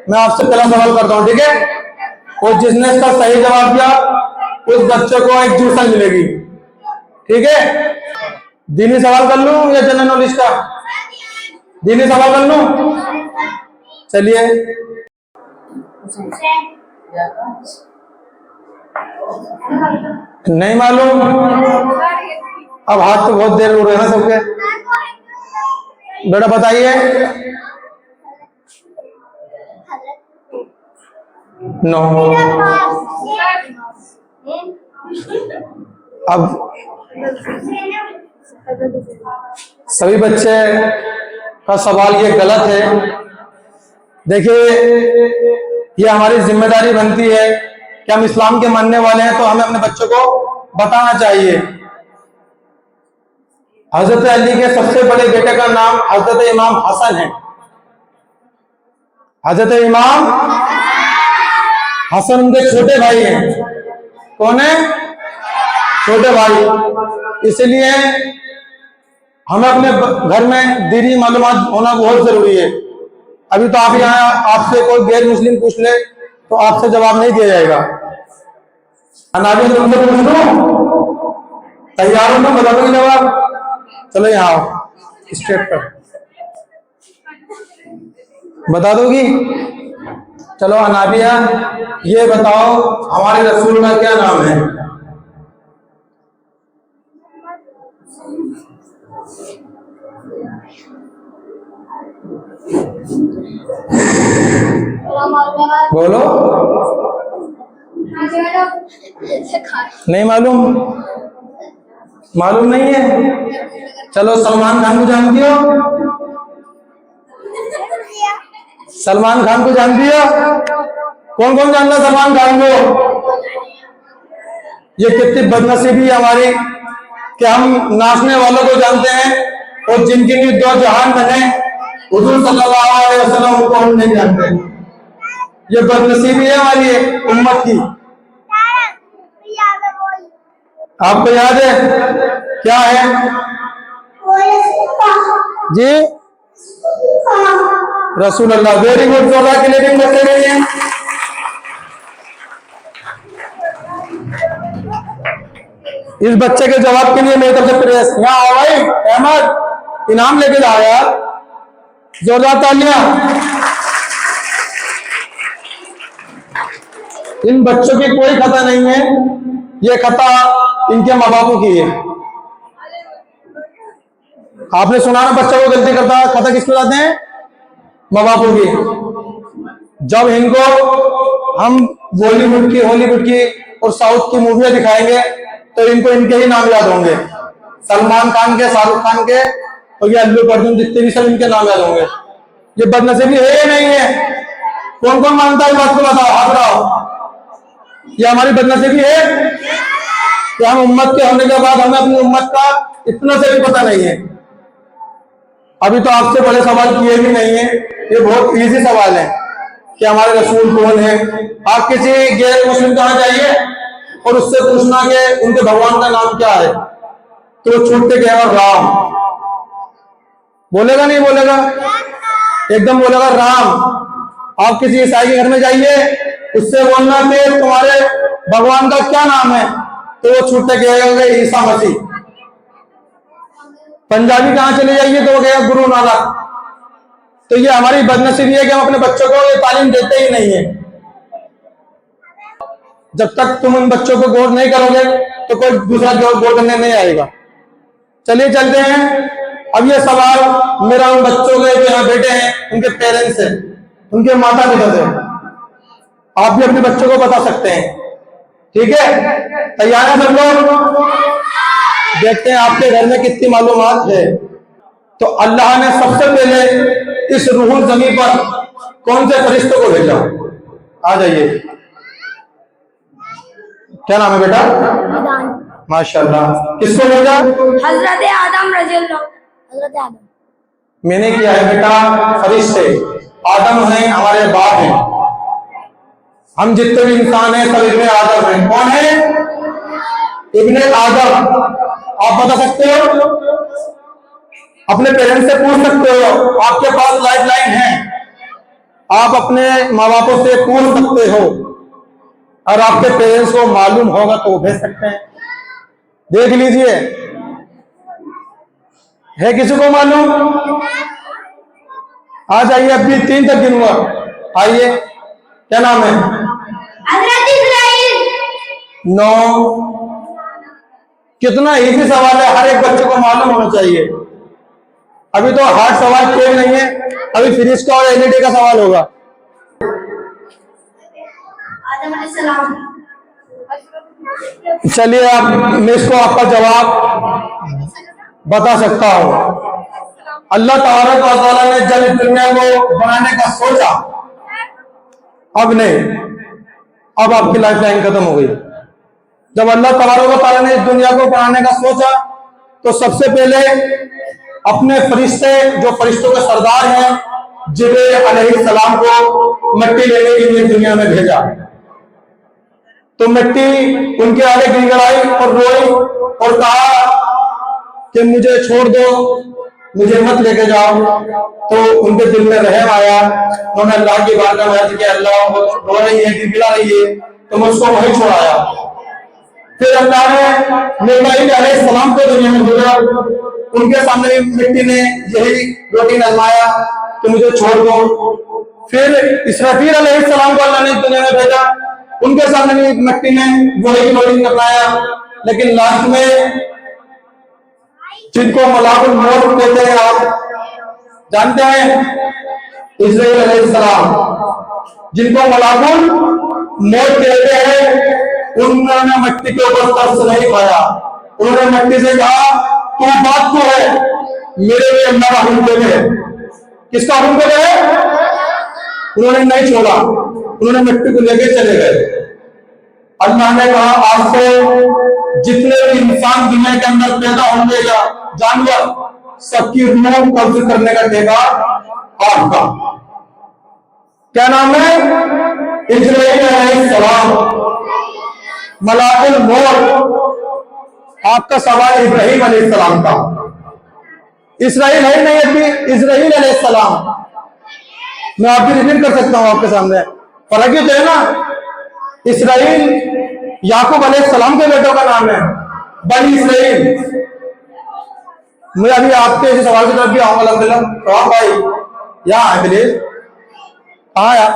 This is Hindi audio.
मैं आपसे पहला सवाल करता हूँ, ठीक है? और जिसने इसका सही जवाब दिया उस बच्चे को एक ट्यूशन मिलेगी, ठीक है? दीनी सवाल कर लूं या जनरल नॉलेज का? दीनी सवाल कर लूं? चलिए। नहीं मालूम? अब हाथ तो बहुत देर उड़ रहे हैं सबके। बेटा बताइए। नो। अब सभी बच्चे का सवाल ये गलत है। देखिए, ये हमारी जिम्मेदारी बनती है कि हम इस्लाम के मानने वाले हैं, तो हमें अपने बच्चों को बताना चाहिए। हजरत अली के सबसे बड़े बेटे का नाम हजरत इमाम हसन है। हजरत इमाम हसन उनके छोटे भाई हैं। कौन है? छोटे भाई। इसलिए हमें अपने घर में दीनी मालूमात होना बहुत जरूरी है। अभी तो आप यहाँ, आपसे कोई गैर मुस्लिम पूछ ले तो आपसे जवाब नहीं दिया जाएगा। अनाबी तुमसे पूछ लो, तैयार हो? तुम बता दोगे जवाब? चलो यहाँ आओ, स्ट्रेट पर बता दोगी? चलो अनाबिया, ये बताओ हमारे रसूल का क्या नाम है? बोलो। नहीं मालूम? मालूम नहीं है? चलो सलमान खान को जानती हो? सलमान खान को जानती हो? कौन कौन जानता सलमान खान को? ये कितनी बदनसीबी है हमारी कि हम नाचने वालों को जानते हैं और जिनकी लिए दो जहान बने हुजूर सल्लल्लाहु अलैहि वसल्लम, उनको हम नहीं जानते। ये बदनसीबी है हमारी उम्मत की। आपको याद है क्या है जी? रसूल अल्लाह। Very good. 14 की लेटिंग बचे गई है। इस बच्चे के जवाब के लिए मेरी तरफ से प्रेस। यहाँ आओ भाई अहमद, इनाम लेके जाओ यार, जोरदार तालियां। इन बच्चों की कोई खता नहीं है, ये खता इनके माँ बापों की है। आपने सुना ना, बच्चा को गलती करता है, खता किसको लाते हैं? माँ बापों की। जब इनको हम बॉलीवुड की, हॉलीवुड की और साउथ की मूवियां दिखाएंगे तो इनको इनके ही नाम याद होंगे। सलमान खान के, शाहरुख खान के और ये अल्लू अर्जुन, जितने भी सब इनके नाम याद होंगे। ये बदनसीबी है या नहीं है? कौन कौन मानता है इस बात को? बताओ, हाथ बढ़ाओ। ये हमारी बदनसीबी है कि हम उम्मत के होने के बाद हमें अपनी उम्मत का इतना से भी पता नहीं है। अभी तो आपसे बड़े सवाल किए भी नहीं है, ये बहुत इजी सवाल है कि हमारे रसूल कौन है। आप किसी गैर मुस्लिम के यहाँ जाइए और उससे पूछना कि उनके भगवान का नाम क्या है, तो वो छूट के कहेगा राम। बोलेगा नहीं बोलेगा? एकदम बोलेगा राम। आप किसी ईसाई के घर में जाइए, उससे बोलना कि तुम्हारे भगवान का क्या नाम है, तो वो छूट के कहेगा ईसा मसीह। पंजाबी कहाँ चले जाइए तो वो कहेगा गुरु नानक। तो ये हमारी बदनसीबी है कि हम अपने बच्चों को ये तालीम देते ही नहीं है। जब तक तुम उन बच्चों को गौर नहीं करोगे तो कोई दूसरा गौर करने नहीं आएगा। चलिए चलते हैं। अब ये सवाल मेरा उन बच्चों के जो यहाँ बैठे हैं उनके पेरेंट्स से, उनके माता पिता से। आप भी अपने बच्चों को बता सकते हैं, ठीक है? तैयार है सब लोग? देखते हैं आपके घर में कितनी मालूमात है। तो अल्लाह ने सबसे पहले इस रूहुल ज़मीन पर कौन से फरिश्तों को भेजा? आ जाइए। क्या नाम है बेटा? माशाल्लाह। किसको भेजा? हजरत आदम रज़ियल्लाहु। हजरत आदम। मैंने किया है बेटा, फरिश्ते। आदम हैं, हमारे बाप हैं। हम जितने भी इंसान हैं सब इब्ने आदम हैं। कौन है? इब्ने आदम। आप बता सकते हो? अपने पेरेंट्स से पूछ सकते हो, आपके पास लाइफ लाइन है। आप अपने माँ बापों से पूछ सकते हो, और आपके पेरेंट्स को मालूम होगा तो वो भेज सकते हैं। देख लीजिए, है किसी को मालूम? आ जाइए, अभी 3 तक गिनूंगा। आइए, क्या नाम है? हजरत इस्राइल। 9। कितना इजी सवाल है, हर एक बच्चे को मालूम होना चाहिए। अभी तो हार्ड सवाल कोई नहीं है, अभी फिजिक्स का और एलईडी का सवाल होगा। आदम अलैहिस्सलाम। चलिए, आप मैं इसको आपका जवाब बता सकता हूं। अल्लाह तबारक व तआला ने जब इस दुनिया को बनाने का सोचा, अब नहीं, अब आपकी लाइफ लाइन खत्म हो गई। जब अल्लाह तबारक व तआला ने इस दुनिया को बनाने का सोचा, तो सबसे पहले अपने फरिश्ते, जो फरिश्तों के सरदार हैं, जिब्रील अलैहिस्सलाम को मिट्टी लेने के लिए दुनिया में भेजा। तो मिट्टी उनके आगे गिड़गिड़ाई और रोई और कहा कि मुझे छोड़ दो, मुझे मत लेके जाओ। तो उनके दिल में रहम आया, उन्होंने अल्लाह की बारगाह में अर्ज किया, अल्लाह वो रो रही है, गिड़गिड़ा रही है, तो मैं उसको वहीं छोड़ाया। फिर अल्लाह ने मीकाईल अलैहिस्सलाम को दुनिया में भेजा, उनके सामने मिट्टी ने यही रोटी नजमाया कि मुझे छोड़ दो। फिर इसराफील अलैहिस्सलाम को अल्लाह ने दुनिया में भेजा, उनके सामने भी मिट्टी ने वही रोटी नजमाया। लेकिन लास्ट में जिनको मलाकुल मौत कहते हैं, आप जानते हैं, इस्राईल अलैहिस्सलाम, जिनको मलाकुल मौत कहते हैं, उन्होंने मिट्टी के ऊपर तरस नहीं पाया। उन्होंने मिट्टी से कहा, तू बात को है, मेरे लिए अल्लाह का हुक्म है। किसका हुक्म है? उन्होंने नहीं छोड़ा, उन्होंने मिट्टी को लेके चले गए। अल्लाह ने कहा, आज से जितने भी इंसान दुनिया के अंदर पैदा होंगे या जानवर, सबकी रूह कब्ज करने का ठेका आपका। क्या नाम है? इस्राईल अलैहिस्सलाम, मलाकुल मौत। आपका सवाल इब्राहिम अलैहिस्सलाम का। इस्राईल है नहीं अभी, इस्राईल अलैहिस्सलाम। मैं आपकी रिवील कर सकता हूं आपके सामने, फर्क ये तो है ना। इस्राईल याकूब अलैहिस्सलाम के बेटों का नाम है, बनी इस्राईल। मैं अभी आपके इस सवाल की तरफ भी आऊंगा। अल्हम्दुलिल्लाह, तो आप भाई यहाँ आए प्लीज, आ गया।